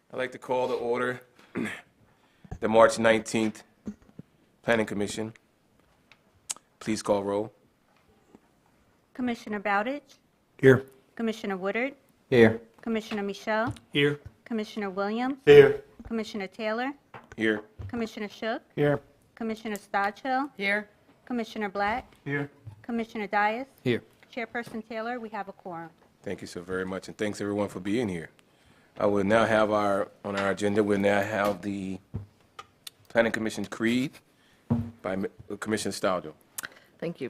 I'd like to call to order the March 19th Planning Commission. Please call roll. Commissioner Bowditch, Here. Commissioner Woodard, Here. Commissioner Michelle, Here. Commissioner Williams, Here. Commissioner Taylor, Here. Commissioner Shook, Here. Commissioner Stodchill, Here. Commissioner Black, Here. Commissioner Dias, Here. Chairperson Taylor, we have a quorum. Thank you so very much, and thanks everyone for being here. I will now have on our agenda, we'll now have the Planning Commission's Creed by Commissioner Stodchill. Thank you.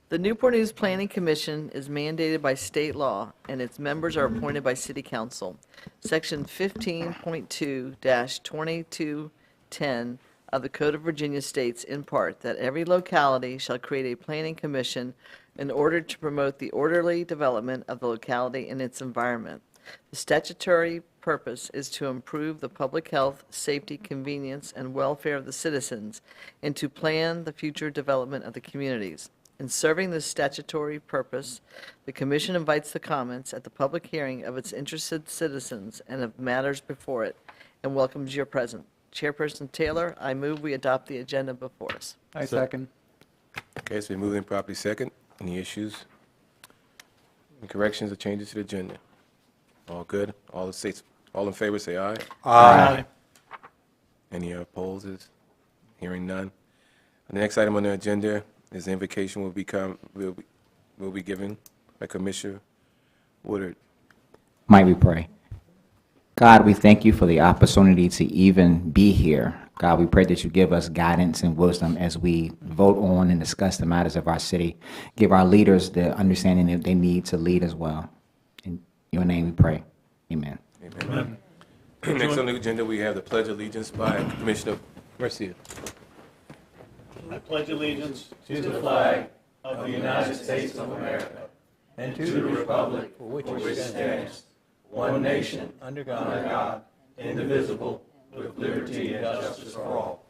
The Newport News Planning Commission is mandated by state law, and its members are appointed by City Council. Section 15.2-2210 of the Code of Virginia states in part that every locality shall create a planning commission in order to promote the orderly development of the locality and its environment. The statutory purpose is to improve the public health, safety, convenience, and welfare of the citizens, and to plan the future development of the communities. In serving this statutory purpose, the Commission invites the comments at the public hearing of its interested citizens and of matters before it, and welcomes your presence. Chairperson Taylor, I move we adopt the agenda before us. I second. Okay, it's been moved and properly second. Any issues? Any corrections or changes to the agenda? All good? All in favor, say aye. Aye. Any opposes? Hearing none. The next item on the agenda is the invocation will be given by Commissioner Woodard. Might we pray? God, we thank you for the opportunity to even be here. God, we pray that you give us guidance and wisdom as we vote on and discuss the matters of our city. Give our leaders the understanding that they need to lead as well. In your name we pray. Amen. Amen. Next on the agenda, we have the Pledge of Allegiance by Commissioner Garcia. I pledge allegiance to the flag of the United States of America and to the republic for which it stands, one nation, under God, indivisible, with liberty and justice for all.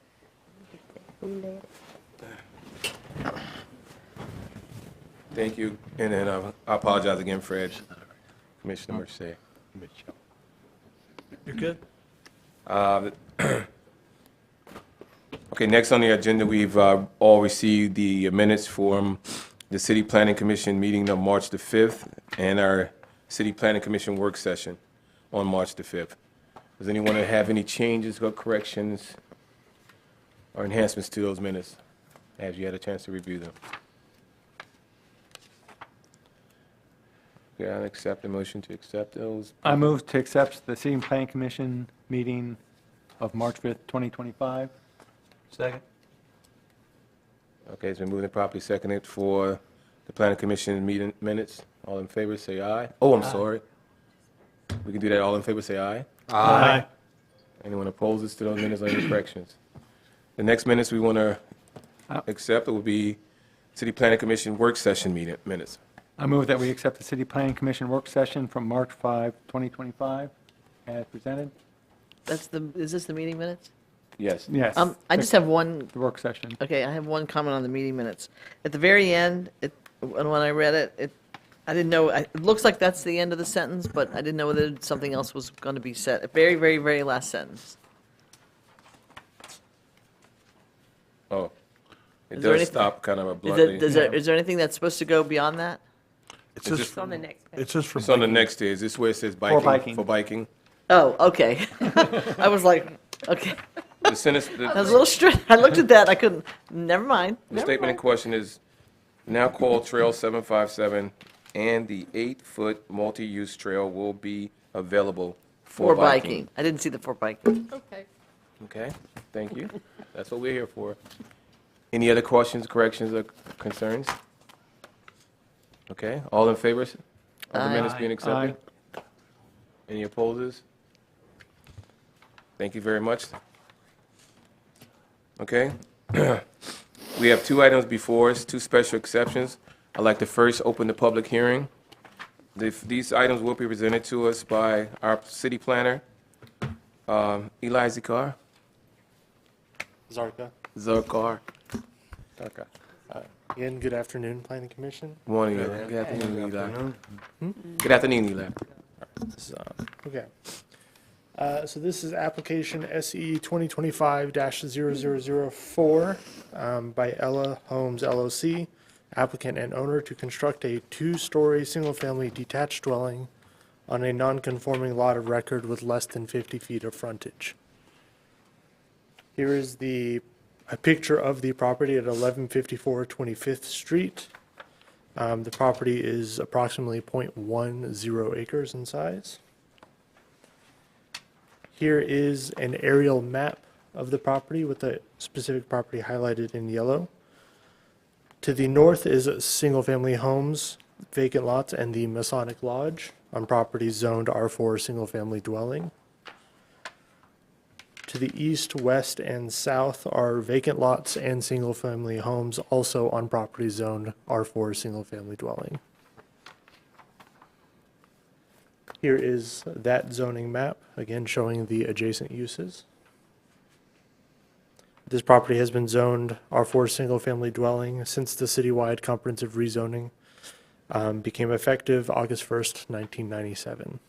Thank you. And then I apologize again, Fred. Commissioner Mercier. You're good? Okay, next on the agenda, we've all received the minutes from the City Planning Commission meeting of March the 5th and our City Planning Commission work session on March the 5th. Does anyone have any changes or corrections or enhancements to those minutes? Have you had a chance to review them? Okay, I'll accept the motion to accept those. I move to accept the City Planning Commission meeting of March 5th, 2025. Second. Okay, it's been moved and properly seconded for the Planning Commission meeting minutes. All in favor, say aye. Oh, I'm sorry. We can do that. All in favor, say aye. Aye. Anyone opposes to those minutes or any corrections? The next minutes we want to accept will be City Planning Commission work session meeting minutes. I move that we accept the City Planning Commission work session from March 5, 2025, as presented. Is this the meeting minutes? Yes. Yes. I just have one, The work session. okay, I have one comment on the meeting minutes. At the very end, when I read it, I didn't know, it looks like that's the end of the sentence, but I didn't know whether something else was going to be said. A very, very, very last sentence. Oh, it Is there does anything- stop kind of Is abruptly. there anything that's supposed to go beyond that? It's It's just, just- On the next page. it's just for It's on the next day. Is this where it says biking? biking. For biking? Oh, okay. I was like, okay. The sentence, I was a little stressed. I looked at that, I couldn't, never mind. the statement in question is, now called Trail 757, and the 8-foot multi-use trail will be available For biking. I didn't see the for biking. Okay, thank you. That's what we're here for. Any other questions, corrections, or concerns? Okay, all in favor of the Aye. minutes being accepted? Any opposes? Thank you very much. Okay. We have two items before us, two special exceptions. I'd like to first open the public hearing. These items will be presented to us by our city planner, Eli Zakar. Zarka. Zakar. Again, good afternoon, Planning Commission. Morning, good afternoon, Eli. Good afternoon, Eli. Okay. So this is application SE 2025-0004 by Ella Homes LLC, applicant and owner to construct a two-story, single-family detached dwelling on a non-conforming lot of record with less than 50 feet of frontage. Here is a picture of the property at 1154 25th Street. The property is approximately 0.10 acres in size. Here is an aerial map of the property with the specific property highlighted in yellow. To the north is single-family homes, vacant lots, and the Masonic Lodge on properties zoned R4 single-family dwelling. To the east, west, and south are vacant lots and single-family homes also on property zoned R4 single-family dwelling. Here is that zoning map, again showing the adjacent uses. This property has been zoned R4 single-family dwelling since the citywide comprehensive rezoning became effective August 1st, 1997.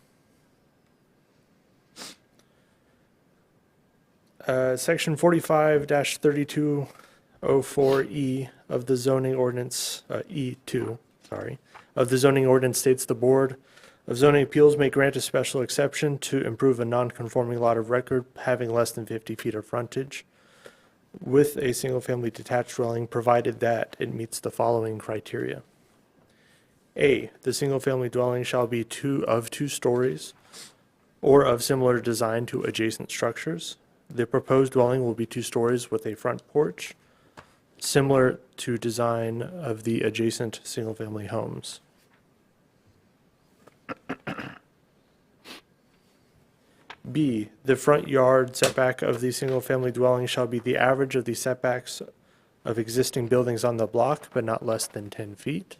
Section 45-3204E of the zoning ordinance, E2, sorry, of the zoning ordinance states the board of Zoning Appeals may grant a special exception to improve a non-conforming lot of record having less than 50 feet of frontage with a single-family detached dwelling, provided that it meets the following criteria. A, the single-family dwelling shall be of two stories or of similar design to adjacent structures. The proposed dwelling will be 2 stories with a front porch, similar to design of the adjacent single-family homes. B, the front yard setback of the single-family dwelling shall be the average of the setbacks of existing buildings on the block, but not less than 10 feet.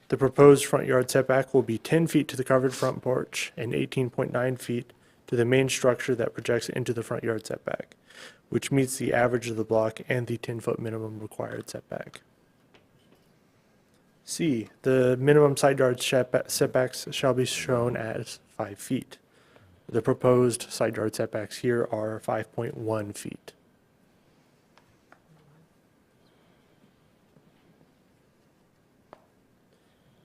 The proposed front yard setback will be 10 feet to the covered front porch and 18.9 feet to the main structure that projects into the front yard setback, which meets the average of the block and the 10-foot minimum required setback. C, the minimum side yard setbacks shall be shown as 5 feet. The proposed side yard setbacks here are 5.1 feet.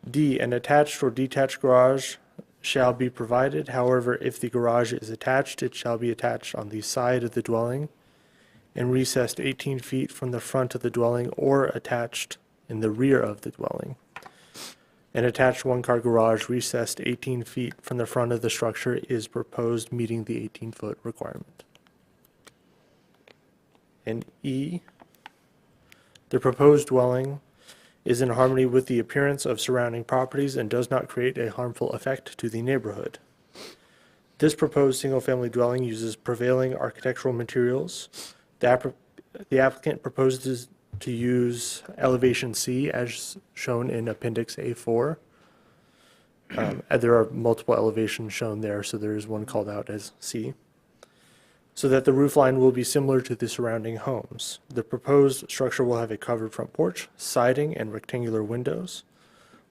D, an attached or detached garage shall be provided. However, if the garage is attached, it shall be attached on the side of the dwelling and recessed 18 feet from the front of the dwelling or attached in the rear of the dwelling. An attached one-car garage recessed 18 feet from the front of the structure is proposed, meeting the 18-foot requirement. And E, the proposed dwelling is in harmony with the appearance of surrounding properties and does not create a harmful effect to the neighborhood. This proposed single-family dwelling uses prevailing architectural materials. The applicant proposes to use elevation C as shown in Appendix A4. There are multiple elevations shown there, so there is one called out as C, so that the roof line will be similar to the surrounding homes. The proposed structure will have a covered front porch, siding, and rectangular windows.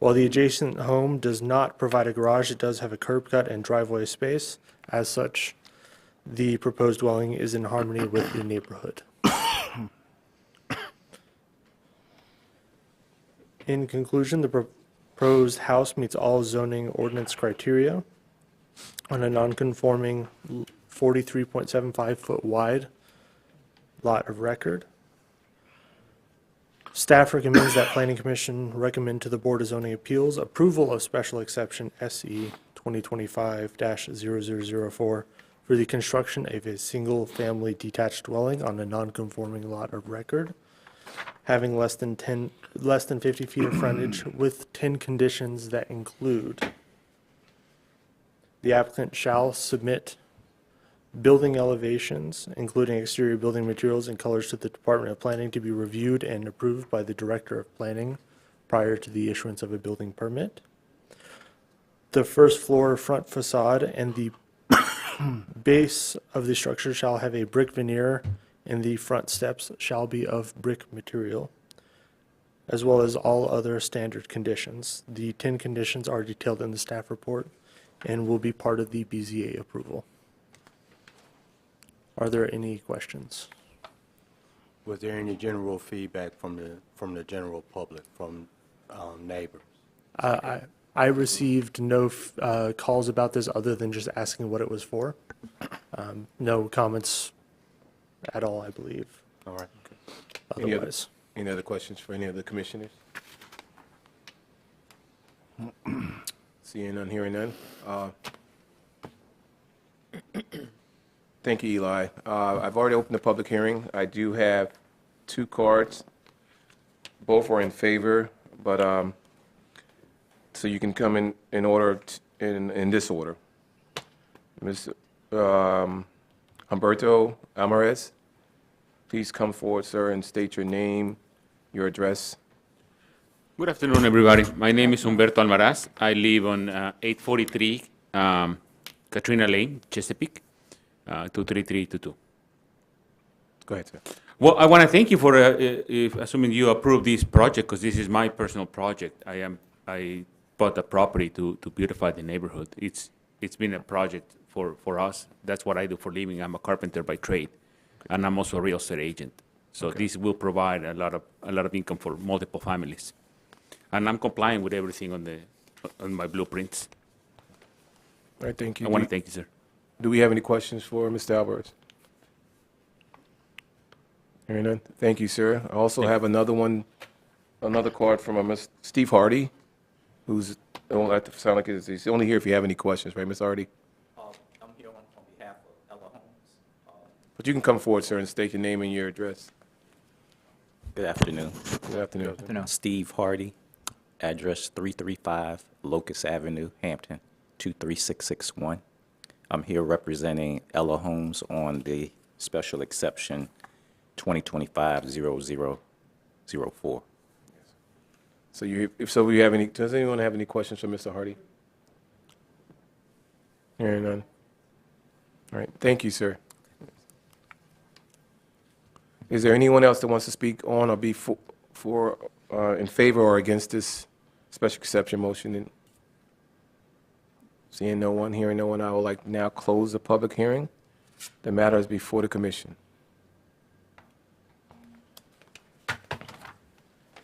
While the adjacent home does not provide a garage, it does have a curb cut and driveway space. As such, the proposed dwelling is in harmony with the neighborhood. In conclusion, the proposed house meets all zoning ordinance criteria on a non-conforming 43.75-foot wide lot of record. Staff recommends that Planning Commission recommend to the Board of Zoning Appeals approval of special exception SE 2025-0004 for the construction of a single-family detached dwelling on a non-conforming lot of record, having less than 50 feet of frontage, with 10 conditions that include: the applicant shall submit building elevations, including exterior building materials and colors, to the Department of Planning to be reviewed and approved by the Director of Planning prior to the issuance of a building permit. The first floor front facade and the base of the structure shall have a brick veneer, and the front steps shall be of brick material, as well as all other standard conditions. The 10 conditions are detailed in the staff report and will be part of the BZA approval. Are there any questions? Was there any general feedback from the general public, from neighbors? I received no calls about this other than just asking what it was for. No comments at all, I believe. All right. Otherwise, Any other questions for any of the commissioners? Seeing none, hearing none. Thank you, Eli. I've already opened the public hearing. I do have 2 cards. Both are in favor, but so you can come in order, in this order. Ms. Humberto Alvarez, please come forward, sir, and state your name, your address. Good afternoon, everybody. My name is Humberto Almaraz. I live on 843 Katrina Lane, Chesapeake, 23322. Go ahead, sir. Well, I want to thank you for assuming you approve this project, because this is my personal project. I bought a property to beautify the neighborhood. It's been a project for us. That's what I do for a living. I'm a carpenter by trade, and I'm also a real estate agent. So this will provide a lot of income for multiple families. And I'm complying with everything on on my blueprints. All right, thank you. I want to thank you, sir. Do we have any questions for Mr. Alvarez? Hearing none. Thank you, sir. I also have another one, another card from Mr. Steve Hardy, who's, don't like to sound like he's only here if you have any questions, right, Ms. Hardy? I'm here on behalf of Ella Holmes. But you can come forward, sir, and state your name and your address. Good afternoon. Good afternoon. Steve Hardy, address 335 Locust Avenue, Hampton, 23661. I'm here representing Ella Holmes on the special exception 2025-0004. So we have any, does anyone have any questions for Mr. Hardy? Hearing none. All right, thank you, sir. Is there anyone else that wants to speak on or be in favor or against this special exception motion? Seeing no one, hearing no one, I would like to now close the public hearing. The matter is before the commission.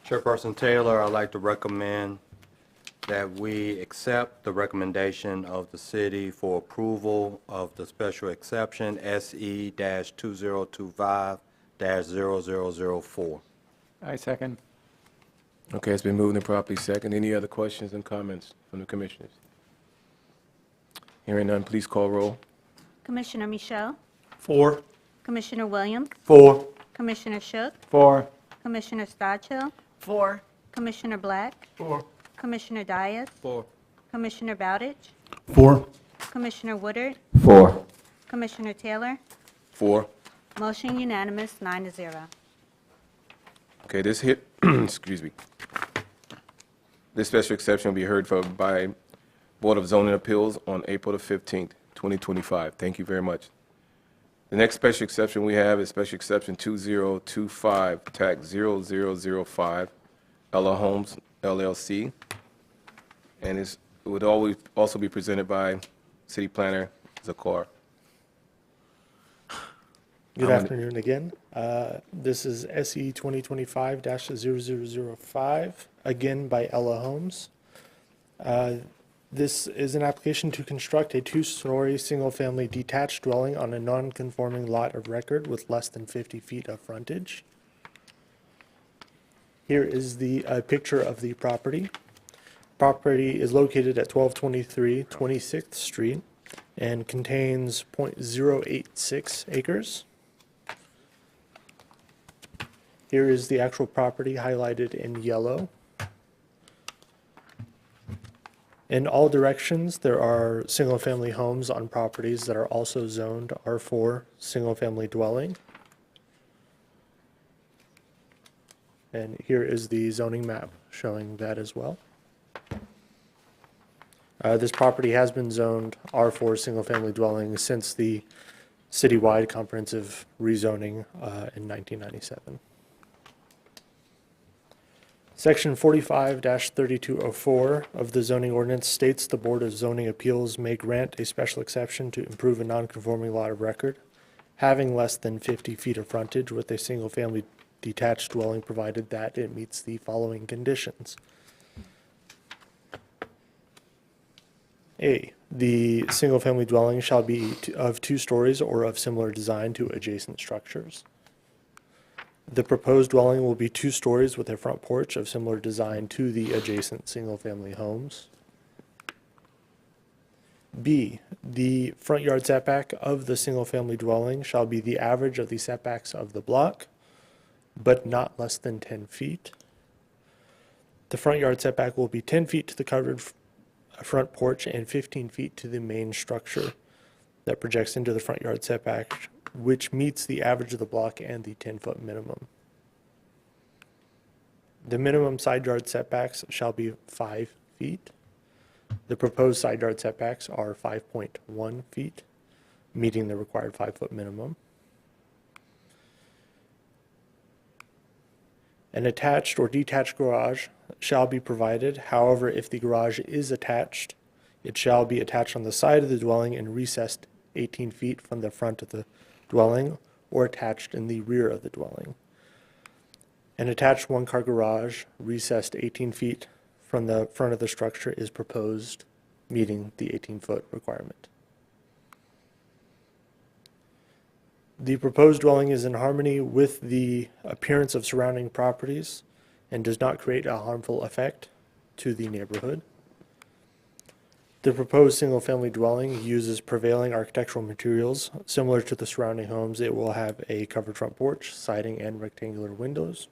Chairperson Taylor, I'd like to recommend that we accept the recommendation of the city for approval of the special exception SE-2025-0004. I second. Okay, it's been moved and properly second. Any other questions and comments from the commissioners? Hearing none, please call roll. Commissioner Michelle, 4. Commissioner Williams, 4. Commissioner Shook, 4. Commissioner Stadchill, 4. Commissioner Black, 4. Commissioner Dias, 4. Commissioner Bowditch, 4. Commissioner Woodard, 4. Commissioner Taylor. 4. Motion unanimous, 9-0. Okay, this hit, excuse me. This special exception will be heard by Board of Zoning Appeals on April the 15th, 2025. Thank you very much. The next special exception we have is special exception 2025, tax 0005, Ella Holmes LLC. And it would always also be presented by City Planner Zakar. Good afternoon again. This is SE 2025-0005, again by Ella Holmes. This is an application to construct a 2-story, single-family detached dwelling on a non-conforming lot of record with less than 50 feet of frontage. Here is the picture of the property. Property is located at 1223 26th Street and contains .086 acres. Here is the actual property highlighted in yellow. In all directions, there are single-family homes on properties that are also zoned R4 single-family dwelling. And here is the zoning map showing that as well. This property has been zoned R4 single-family dwelling since the citywide comprehensive rezoning in 1997. Section 45-3204 of the zoning ordinance states the Board of Zoning Appeals may grant a special exception to improve a non-conforming lot of record having less than 50 feet of frontage with a single-family detached dwelling, provided that it meets the following conditions. A, the single-family dwelling shall be of 2 stories or of similar design to adjacent structures. The proposed dwelling will be 2 stories with a front porch of similar design to the adjacent single-family homes. B, the front yard setback of the single-family dwelling shall be the average of the setbacks of the block, but not less than 10 feet. The front yard setback will be 10 feet to the covered front porch and 15 feet to the main structure that projects into the front yard setback, which meets the average of the block and the 10-foot minimum. The minimum side yard setbacks shall be 5 feet. The proposed side yard setbacks are 5.1 feet, meeting the required 5-foot minimum. An attached or detached garage shall be provided. However, if the garage is attached, it shall be attached on the side of the dwelling and recessed 18 feet from the front of the dwelling or attached in the rear of the dwelling. An attached 1-car garage recessed 18 feet from the front of the structure is proposed, meeting the 18-foot requirement. The proposed dwelling is in harmony with the appearance of surrounding properties and does not create a harmful effect to the neighborhood. The proposed single-family dwelling uses prevailing architectural materials similar to the surrounding homes. It will have a covered front porch, siding, and rectangular windows,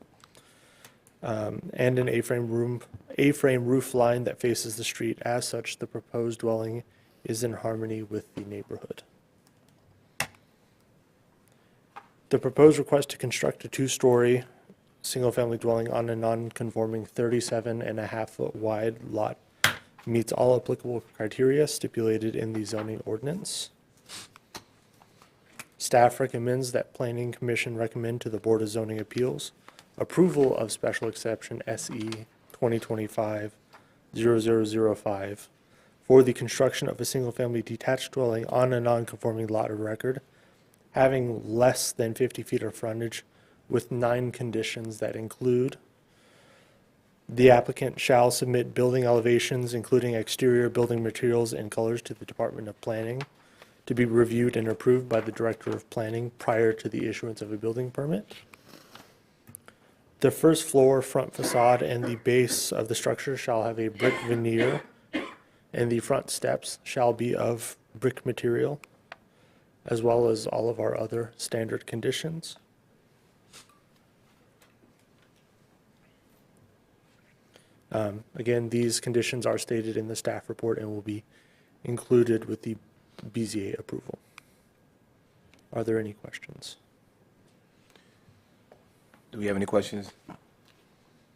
and an A-frame roof line that faces the street. As such, the proposed dwelling is in harmony with the neighborhood. The proposed request to construct a two-story single-family dwelling on a non-conforming 37.5-foot wide lot meets all applicable criteria stipulated in the zoning ordinance. Staff recommends that Planning Commission recommend to the Board of Zoning Appeals approval of Special Exception SE 2025-0005 for the construction of a single-family detached dwelling on a non-conforming lot of record having less than 50 feet of frontage with 9 conditions that include: the applicant shall submit building elevations, including exterior building materials and colors, to the Department of Planning to be reviewed and approved by the Director of Planning prior to the issuance of a building permit. The first floor, front facade, and the base of the structure shall have a brick veneer, and the front steps shall be of brick material, as well as all of our other standard conditions. Again, these conditions are stated in the staff report and will be included with the BZA approval. Are there any questions? Do we have any questions?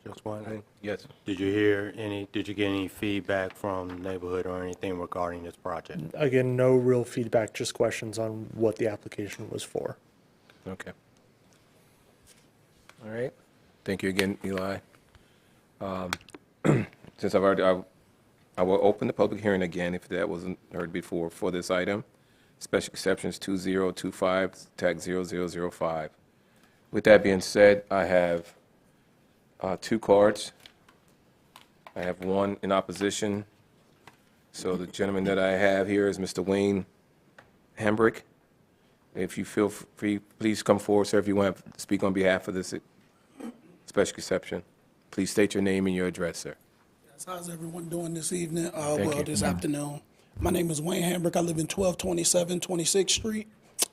Just one thing. Yes. Did you get any feedback from the neighborhood or anything regarding this project? Again, no real feedback, just questions on what the application was for. Okay. All right. Thank you again, Eli. Since I've already, I will open the public hearing again, if that wasn't heard before, for this item. Special exceptions 2025, tag 0005. With that being said, I have 2 cards. I have one in opposition. So the gentleman that I have here is Mr. Wayne Hambrick. If you feel free, please come forward, sir, if you want to speak on behalf of this special exception. Please state your name and your address, sir. Yes, how's everyone doing this evening? Thank you. This afternoon. My name is Wayne Hambrick. I live in 1227 26th Street,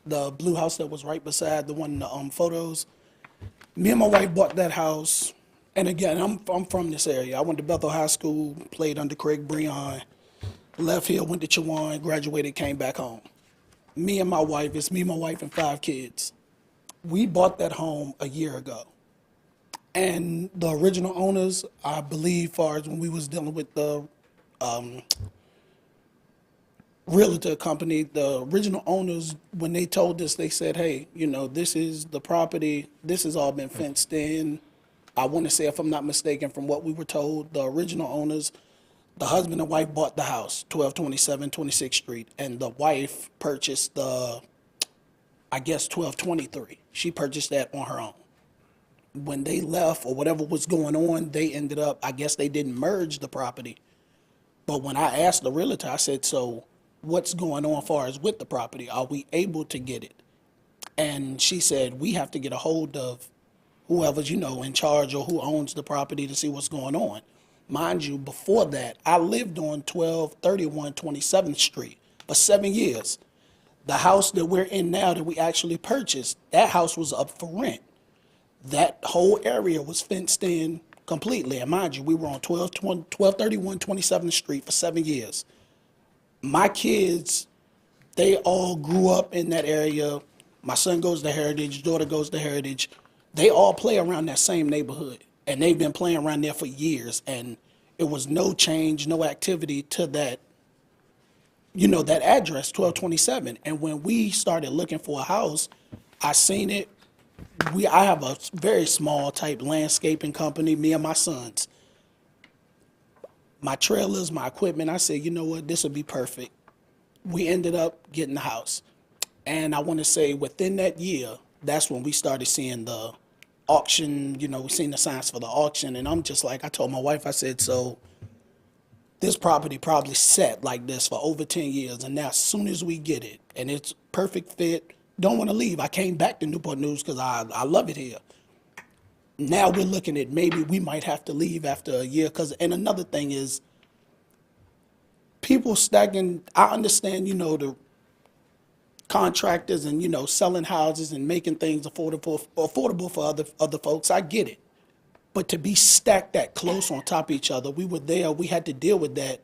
the blue house that was right beside the one in the photos. Me and my wife bought that house, and again, I'm from this area. I went to Bethel High School, played under Craig Breon, left here, went to Chowan, graduated, came back home. It's me, my wife, and 5 kids. We bought that home a year ago. And the original owners, I believe, far as when we was dealing with the realtor company, the original owners, when they told us, they said, hey, this is the property, this has all been fenced in. I want to say, if I'm not mistaken, from what we were told, the original owners, the husband and wife bought the house, 1227 26th Street, and the wife purchased the, 1223. She purchased that on her own. When they left or whatever was going on, they ended up, they didn't merge the property. But when I asked the realtor, I said, so what's going on as far as with the property? Are we able to get it? And she said, we have to get a hold of whoever's, in charge or who owns the property to see what's going on. Mind you, before that, I lived on 1231 27th Street for 7 years. The house that we're in now that we actually purchased, that house was up for rent. That whole area was fenced in completely. And mind you, we were on 1231 27th Street for 7 years. My kids, they all grew up in that area. My son goes to Heritage, daughter goes to Heritage. They all play around that same neighborhood. And they've been playing around there for years. And it was no change, no activity to that, that address, 1227. And when we started looking for a house, I seen it. I have a very small type landscaping company, me and my sons. My trailers, my equipment, I said, you know what, this would be perfect. We ended up getting the house. And I want to say within that year, that's when we started seeing the auction, we seen the signs for the auction. And I'm just like, I told my wife, I said, so this property probably sat like this for over 10 years, and now as soon as we get it, and it's perfect fit, don't want to leave. I came back to Newport News because I love it here. Now we're looking at maybe we might have to leave after a year, and another thing is, people stacking, I understand, the contractors and, selling houses and making things affordable for other folks. I get it. But to be stacked that close on top of each other, we were there, we had to deal with that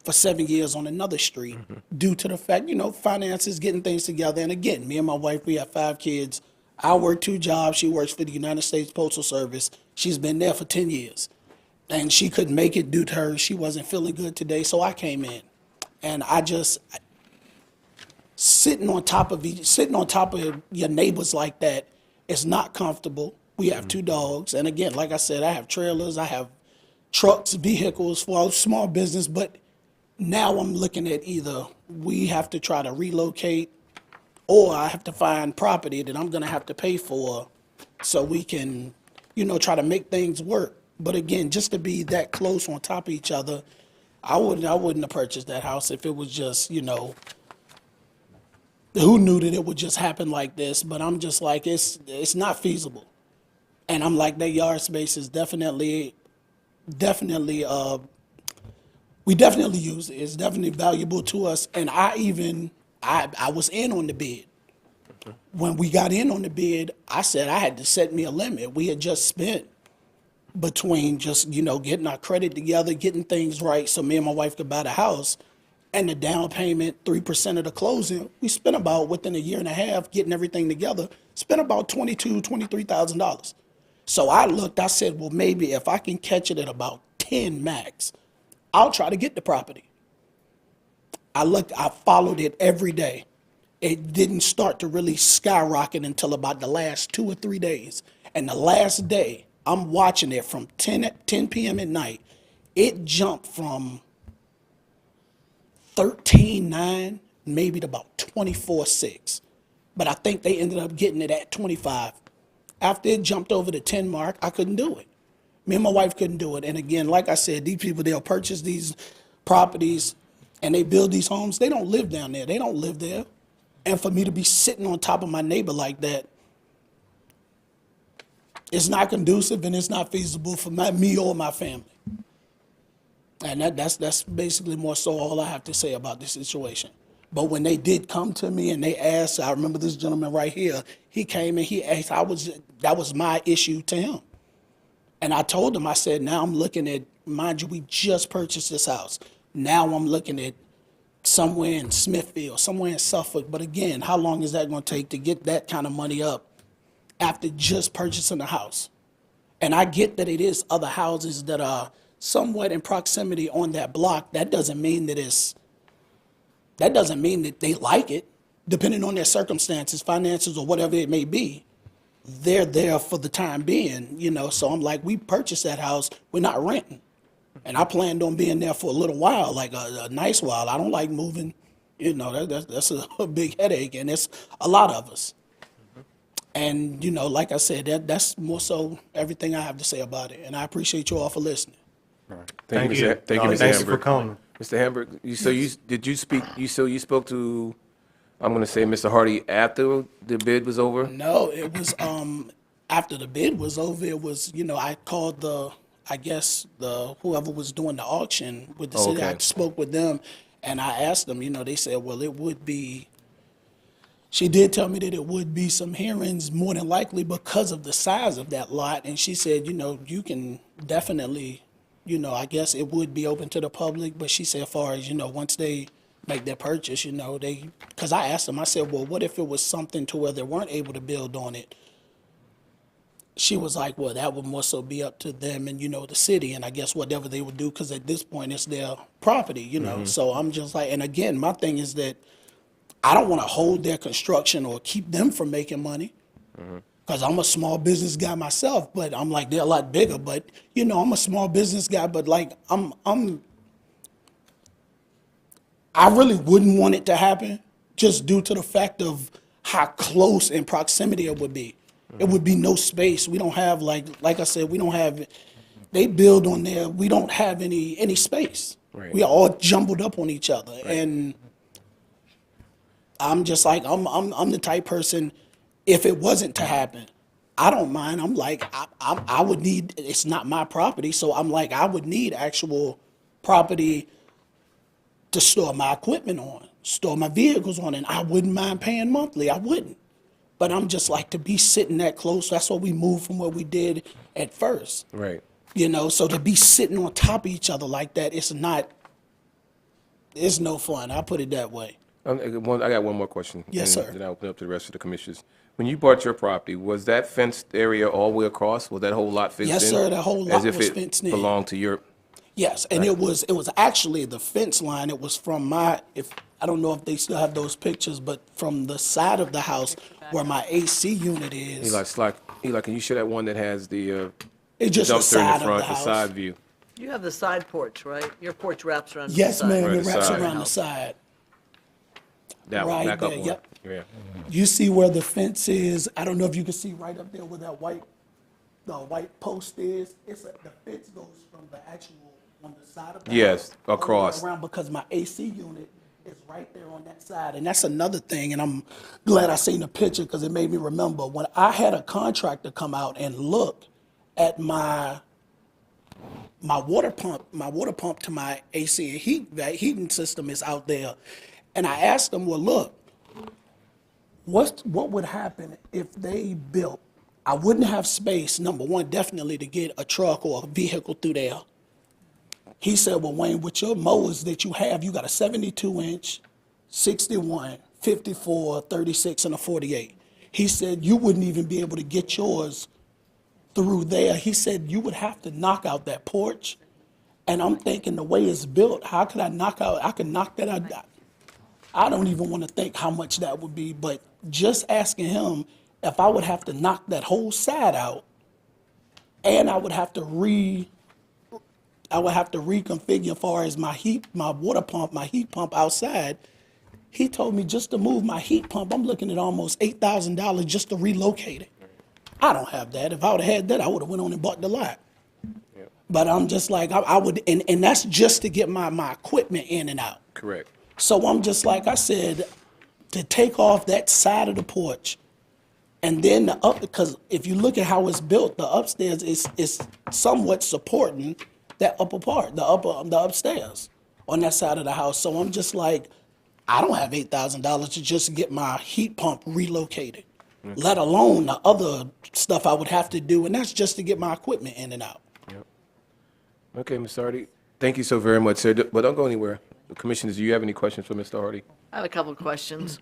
for 7 years on another street due to the fact, finances, getting things together. And again, me and my wife, we have 5 kids. I work 2 jobs. She works for the United States Postal Service. She's been there for 10 years. And she couldn't make it due to her. She wasn't feeling good today, so I came in. And sitting on top of your neighbors like that is not comfortable. We have 2 dogs, and again, like I said, I have trailers, I have trucks, vehicles for a small business, but now I'm looking at either we have to try to relocate or I have to find property that I'm gonna have to pay for so we can, try to make things work. But again, just to be that close on top of each other, I wouldn't have purchased that house if it was just, who knew that it would just happen like this? But I'm just like, it's not feasible. And I'm like, that yard space is definitely, we definitely use it. It's definitely valuable to us. And I was in on the bid. When we got in on the bid, I said I had to set me a limit. We had just spent between just, getting our credit together, getting things right so me and my wife could buy the house. And the down payment, 3% of the closing, we spent about, within a year and a half, getting everything together, spent about $22,000, $23,000. So I said, well, maybe if I can catch it at about 10 max, I'll try to get the property. I followed it every day. It didn't start to really skyrocket until about the last 2 or 3 days. And the last day, I'm watching it from 10 p.m. at night. It jumped from 13.9 maybe to about 24.6. But I think they ended up getting it at 25. After it jumped over the 10 mark, I couldn't do it. Me and my wife couldn't do it. And again, like I said, these people, they'll purchase these properties and they build these homes. They don't live down there. They don't live there. And for me to be sitting on top of my neighbor like that, it's not conducive and it's not feasible for me or my family. And that's basically more so all I have to say about this situation. But when they did come to me and they asked, I remember this gentleman right here, he came and he asked, that was my issue to him. And I told him, I said, now I'm looking at, mind you, we just purchased this house. Now I'm looking at somewhere in Smithfield, somewhere in Suffolk. But again, how long is that going to take to get that kind of money up after just purchasing a house? And I get that it is other houses that are somewhat in proximity on that block. That doesn't mean that they like it, depending on their circumstances, finances, or whatever it may be. They're there for the time being, So I'm like, we purchased that house. We're not renting. And I planned on being there for a little while, like a nice while. I don't like moving. That's a big headache, and it's a lot of us. And, like I said, that's more so everything I have to say about it. And I appreciate you all for listening. All right. Thank you, Mr. Thanks Hamburg. for coming. Mr. Hamburg, you spoke to, I'm going to say, Mr. Hardy after the bid was over? No, it was after the bid was over. It was, I called whoever was doing the auction with the city. Okay. I spoke with them, and I asked them. They said, well, it would be. She did tell me that it would be some hearings more than likely because of the size of that lot, and she said, you can definitely. I guess it would be open to the public, but she said as far as, once they make their purchase, because I asked them, I said, well, what if it was something to where they weren't able to build on it? She was like, well, that would more so be up to them and, the city, and I guess whatever they would do, because at this point it's their property, So I'm just like, and again, my thing is that I don't want to hold their construction or keep them from making money. Because I'm a small business guy myself, but I'm like, they're a lot bigger. But, I'm a small business guy, but like, I really wouldn't want it to happen just due to the fact of how close in proximity it would be. It would be no space. We don't have, like I said, we don't have, they build on there. We don't have any space. Right. We are all jumbled up on each other, and I'm just like I'm the type person. If it wasn't to happen, I don't mind. I'm like I would need. It's not my property, so I'm like I would need actual property to store my equipment on, store my vehicles on, and I wouldn't mind paying monthly. I wouldn't. But I'm just like to be sitting that close. That's why we moved from what we did at first. Right. You know, so to be sitting on top of each other like that, it's no fun. I'll put it that way. I got one more question. Yes, and sir. Then I'll open up to the rest of the commissioners. When you bought your property, was that fenced area all the way across? Was that whole lot fenced in? Yes, sir, that whole lot As if was it fenced in. belonged to your, Yes, and it was actually the fence line. It was from I don't know if they still have those pictures, but from the side of the house where my AC unit is. Eli, can you show that one that has the It's just the dumpster in side the of the front, the house. side view? You have the side porch, right? Your porch wraps around the Yes, side. ma'am, Right, it the wraps side. around the side. That one, Right back up there, one. yep. Yeah. You see where the fence is? I don't know if you can see right up there where the white post is. The fence goes from the actual on the side of the Yes, house all the way across. around because my AC unit is right there on that side, and that's another thing. And I'm glad I seen the picture because it made me remember when I had a contractor come out and look at my water pump to my AC and heating system is out there, and I asked them, well, look. What would happen if they built? I wouldn't have space, number one, definitely to get a truck or a vehicle through there. He said, well, Wayne, with your mowers that you have, you got a 72-inch, 61, 54, 36, and a 48. He said you wouldn't even be able to get yours through there. He said you would have to knock out that porch. And I'm thinking the way it's built, how could I knock out? I could knock that out. I don't even want to think how much that would be, but just asking him if I would have to knock that whole side out, and I would have to reconfigure as far as my heat pump outside. He told me just to move my heat pump, I'm looking at almost $8,000 just to relocate it. I don't have that. If I would have had that, I would have went on and bought the lot. But I'm just like, I would, and that's just to get my equipment in and out. Correct. So I'm just like I said, to take off that side of the porch, and then because if you look at how it's built, the upstairs is somewhat supporting that upper part, the upstairs on that side of the house. So I'm just like, I don't have $8,000 to just get my heat pump relocated, let alone the other stuff I would have to do, and that's just to get my equipment in and out. Okay, Mr. Hardy. Thank you so very much, sir. But don't go anywhere. Commissioners, do you have any questions for Mr. Hardy? I have a couple of questions.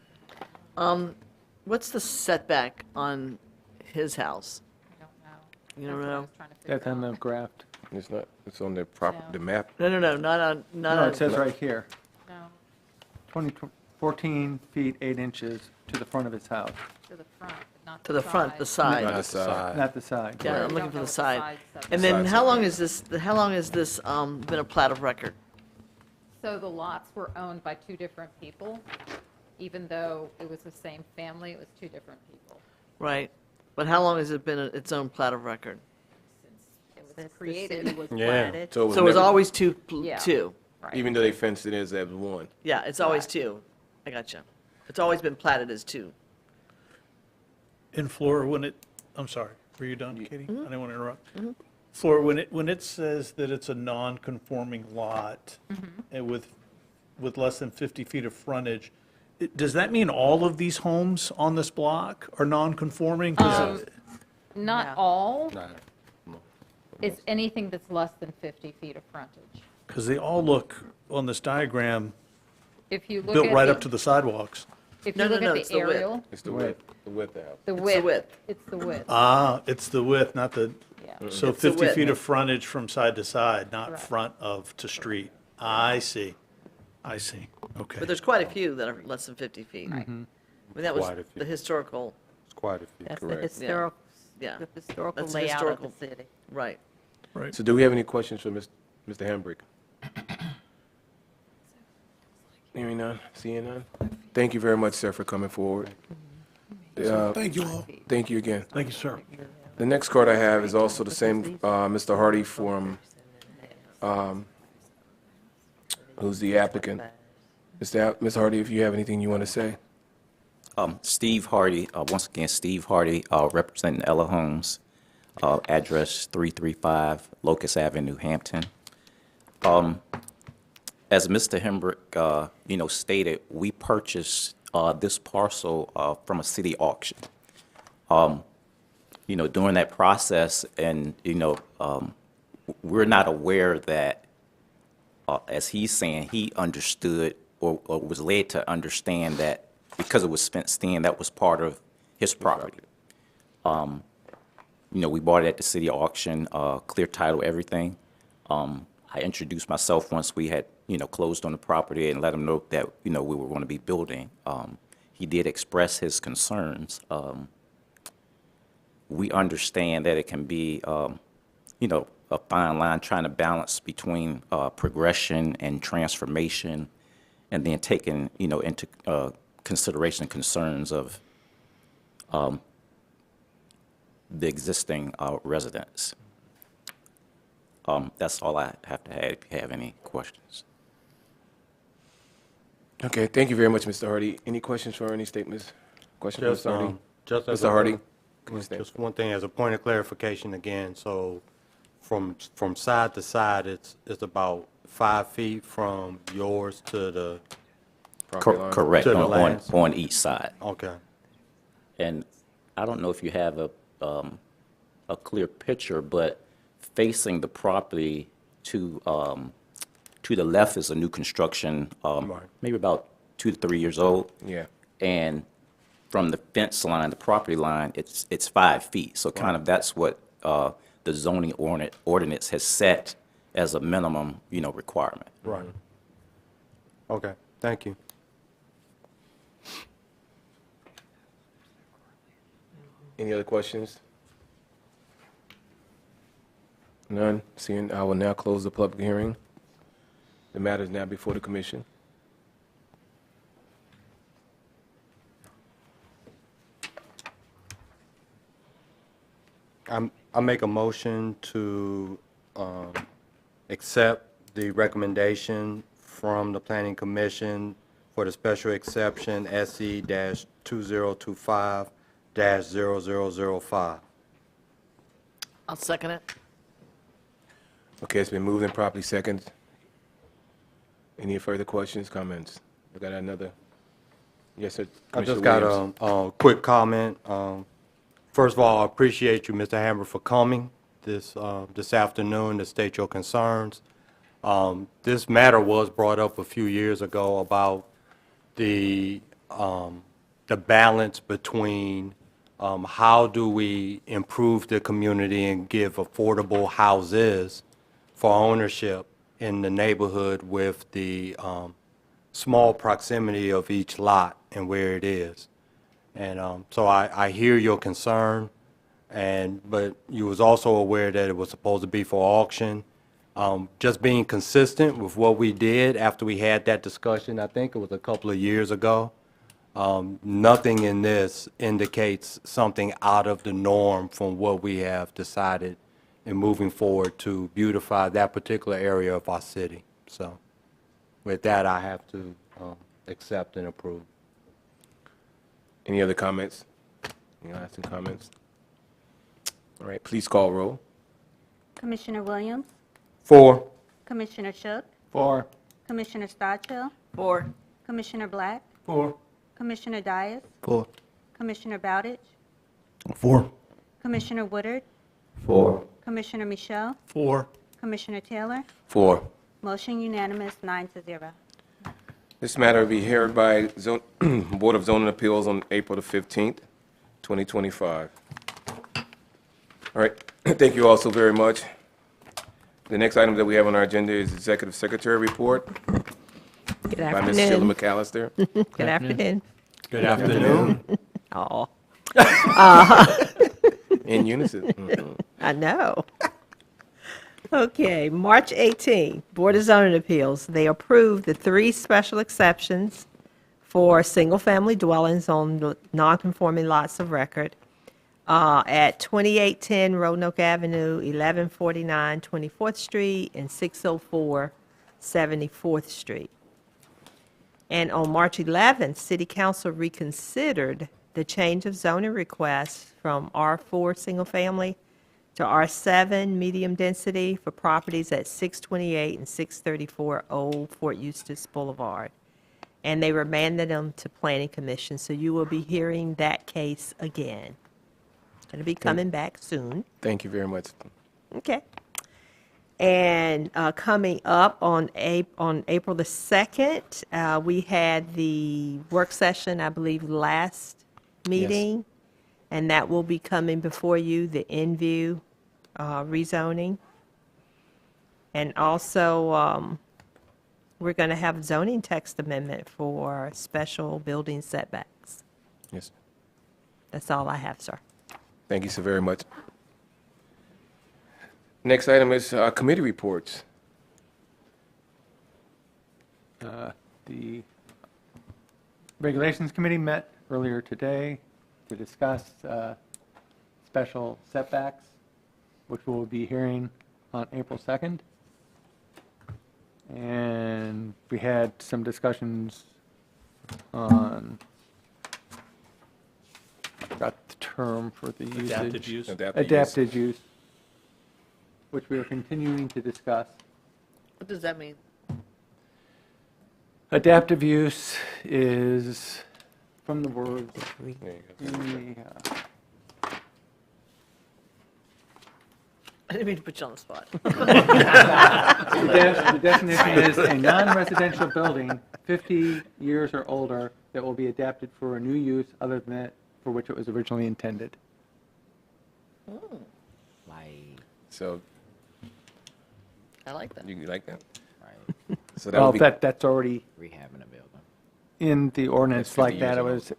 What's the setback on his house? I don't know. You don't That's what I know? was trying to figure That's on the out. graft. It's not, it's on the map. No, not on, No, it says right here, No, 14 feet 8 inches to the front of his house, to the front, but not to the front, the side. Not the side. not the side. Yeah, I'm You looking don't for know the what side. setback And then Side how long is this, been a plat of record? So the lots were owned by two different people, even though it was the same family, it was two different people. Right. But how long has it been its own plat of record? It was created. Yeah. So So it was never- always two, Yeah. two. Right. even though they fenced it in as one. Yeah, it's always two. I gotcha. It's always been platted as two. In Florida, I'm sorry, were you done, Katie? I didn't want to interrupt. Florida, when it says that it's a non-conforming lot and with less than 50 feet of frontage, does that mean all of these homes on this block are non-conforming? 'Cause Not No. all. It's anything that's less than 50 feet of frontage. Because they all look on this diagram If you look built at right the- up to the sidewalks. If No, you no, look no, at it's the the width. aerial, It's the width of the house. the the width. width. It's the width, Ah, it's the width, not the, yeah. so It's the 50 width. feet of frontage from side to side, not Correct. front of to street. I see. Okay. But there's quite a few that are less than 50 feet. I mean, that was Quite a few. the historical, It's quite a few. That's the Correct. historical, yeah, the historical That's the layout of historical. the city. right. Right. So do we have any questions for Mr. Hambrick? Hearing none, seeing none? Thank you very much, sir, for coming forward. Thank you all. Thank you again. Thank you, sir. The next card I have is also the same, Mr. Hardy from Who's the applicant? Ms. Hardy, if you have anything you want to say. Steve Hardy, once again, Steve Hardy, representing Ella Homes, address 335 Locust Avenue, Hampton. As Mr. Hembrick, stated, we purchased this parcel from a city auction. During that process, and we're not aware that, as he's saying, he understood or was led to understand that because it was fenced in, that was part of his property. We bought it at the city auction, clear title, everything. I introduced myself once we had, closed on the property and let him know that, we were going to be building. He did express his concerns. We understand that it can be, a fine line trying to balance between progression and transformation, and then taking, into consideration concerns of the existing residents. That's all I have to add if you have any questions. Okay, thank you very much, Mr. Hardy. Any questions or any statements? Questions, Just, Mr. Hardy? just as Mr. Hardy? Just one thing, as a point of clarification again, so from side to side, it's about 5 feet from yours to the, Property line? Correct, To the on lands. each side. okay. And I don't know if you have a clear picture, but facing the property to the left is a new construction, Right. maybe about 2 to 3 years old. Yeah. And from the fence line, the property line, it's 5 feet. So kind of that's what the zoning ordinance has set as a minimum, requirement. Right. Okay, thank you. Any other questions? None. Seeing, I will now close the public hearing. The matter is now before the commission. I make a motion to accept the recommendation from the Planning Commission for the special exception SE-2025-0005. I'll second it. Okay, it's been moved and properly seconded. Any further questions, comments? We got another? Yes, sir. I just Commissioner got Williams. a quick comment. First of all, I appreciate you, Mr. Hammer, for coming this afternoon to state your concerns. This matter was brought up a few years ago about the balance between how do we improve the community and give affordable houses for ownership in the neighborhood with the small proximity of each lot and where it is. And so I hear your concern, but you was also aware that it was supposed to be for auction. Just being consistent with what we did after we had that discussion, I think it was a couple of years ago, nothing in this indicates something out of the norm from what we have decided in moving forward to beautify that particular area of our city. So with that, I have to accept and approve. Any other comments? Any lasting comments? All right, please call roll. Commissioner Williams, 4. Commissioner Shook, 4. Commissioner Stodshill, 4. Commissioner Black, 4. Commissioner Dias, 4. Commissioner Bowditch, 4. Commissioner Woodard, 4. Commissioner Michelle, 4. Commissioner Taylor. 4. Motion unanimous, 9-0. This matter will be heard by Board of Zoning Appeals on April the 15th, 2025. All right, thank you all so very much. The next item that we have on our agenda is Executive Secretary Report Good by Ms. Sheila afternoon. McAllister. Good afternoon. Good afternoon. Oh, In unison. Mhm. I know. Okay, March 18, Board of Zoning Appeals, they approved the 3 special exceptions for single-family dwellings on the non-conforming lots of record at 2810 Roanoke Avenue, 1149 24th Street, and 604 74th Street. And on March 11th, City Council reconsidered the change of zoning request from R4 Single Family to R7 Medium Density for properties at 628 and 634 Old Fort Eustis Boulevard. And they remanded them to Planning Commission, so you will be hearing that case again. It'll be coming back soon. Thank you very much. Okay. And coming up on April the 2nd, we had the work session, I believe, last meeting. And that will be coming before you, the in-view rezoning. And also, we're going to have zoning text amendment for special building setbacks. Yes. That's all I have, sir. Thank you so very much. Next item is committee reports. The Regulations Committee met earlier today to discuss special setbacks, which we'll be hearing on April 2nd. And we had some discussions on, I forgot the term for the usage. Adaptive use. Adaptive use, which we are continuing to discuss. What does that mean? Adaptive use is from the words There you go. in the, I didn't mean to put you on the spot. the definition is a non-residential building 50 years or older that will be adapted for a new use other than that for which it was originally intended. Like, So I like that. you like that? right, So that Well, would be, that's already rehabbing a building. in the ordinance That's 50 like that. It years was,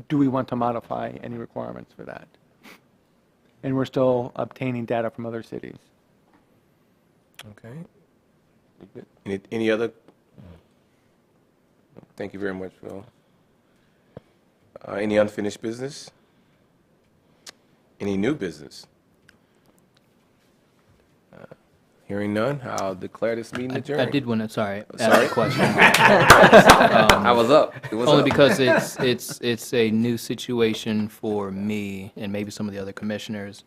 do we want to modify any requirements for that? And we're still obtaining data from other cities. okay. You good? Any other? Thank you very much, Phil. Any unfinished business? Any new business? Hearing none, I'll declare this meeting adjourned. I did want to, sorry, Sorry? ask a question. I was up. It was Only up. because it's a new situation for me and maybe some of the other commissioners.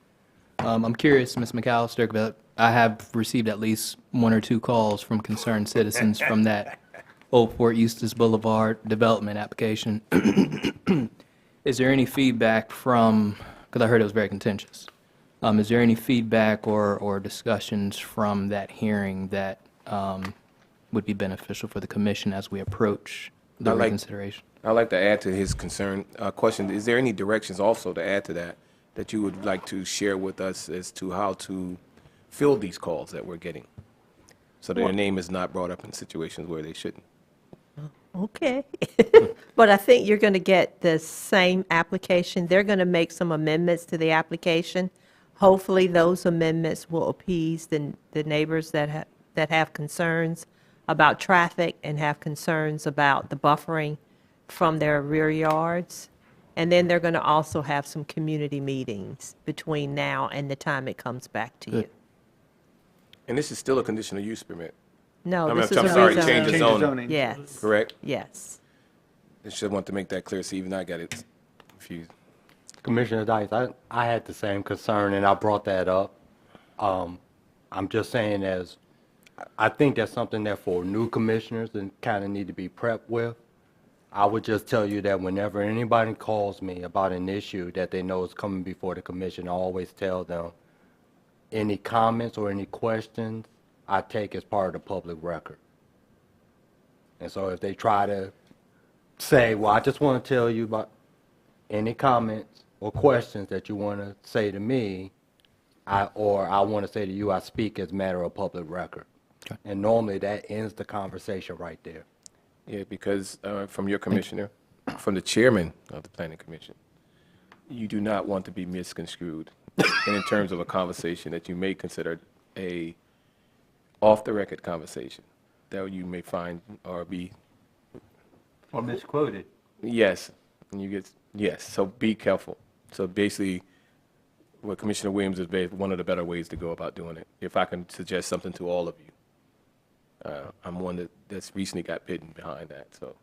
I'm curious, Ms. McAllister, about, I have received at least 1 or 2 calls from concerned citizens from that Old Fort Eustis Boulevard development application. Is there any feedback from, because I heard it was very contentious, is there any feedback or discussions from that hearing that would be beneficial for the commission as we approach the I like- reconsideration? I'd like to add to his concern question. Is there any directions also to add to that that you would like to share with us as to how to fill these calls that we're getting, so that their name is not brought up in situations where they shouldn't? Okay. But I think you're going to get the same application. They're going to make some amendments to the application. Hopefully, those amendments will appease the neighbors that have concerns about traffic and have concerns about the buffering from their rear yards. And then they're going to also have some community meetings between now and the time it comes back to you. And this is still a conditional use permit, No, I mean, this is I'm a sorry, rezoning. change of zoning. Yes, correct? yes. I should want to make that clear, so even I got it confused. Commissioner Dice, I had the same concern, and I brought that up. I'm just saying I think that's something that for new commissioners and kind of need to be prepped with. I would just tell you that whenever anybody calls me about an issue that they know is coming before the commission, I always tell them, any comments or any questions I take as part of the public record. And so if they try to say, well, I just want to tell you about any comments or questions that you want to say to me, or I want to say to you, I speak as a matter of public record. Okay. And normally that ends the conversation right there. Yeah, because from your commissioner, from the chairman of the planning commission, you do not want to be misconstrued in terms of a conversation that you may consider a off-the-record conversation that you may find or be. Or misquoted. Yes, and you get, yes, so be careful. So basically, what Commissioner Williams is one of the better ways to go about doing it, if I can suggest something to all of you. I'm one that's recently got bitten behind that, so.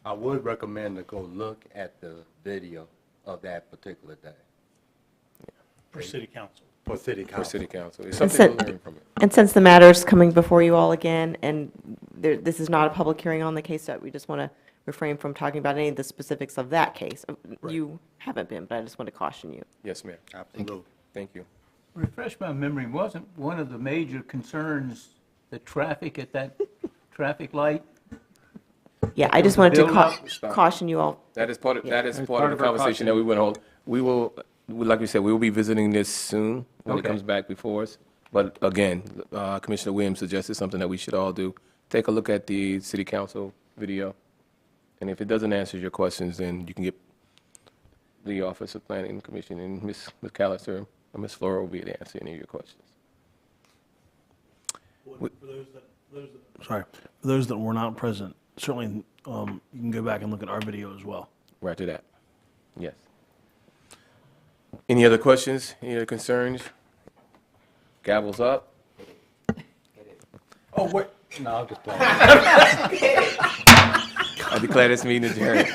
I would recommend to go look at the video of that particular day For city council. for city For council. city council. It's And something to since- learn from it. And since the matter's coming before you all again, and this is not a public hearing on the case, so we just want to refrain from talking about any of the specifics of that case. You haven't been, but I just want to caution you. Yes, ma'am. Absolutely. Thank you. Refresh my memory, wasn't one of the major concerns the traffic at that traffic light? Yeah, I just wanted to Build up. caution you all. That is part of, that is It's part part of the of our conversation that we went on. We will, like we said, we will be visiting this soon when it Okay. comes back before us. But again, Commissioner Williams suggested something that we should all do. Take a look at the city council video. And if it doesn't answer your questions, then you can get the Office of Planning Commission and Ms. McAllister or Ms. Flora will be able to answer any of your questions. Sorry, for those that were not present, certainly you can go back and look at our video as well. Right to that. Yes. Any other questions? Any other concerns? Gavels up. Oh, wait. No, I'm just playing. I declare this meeting adjourned.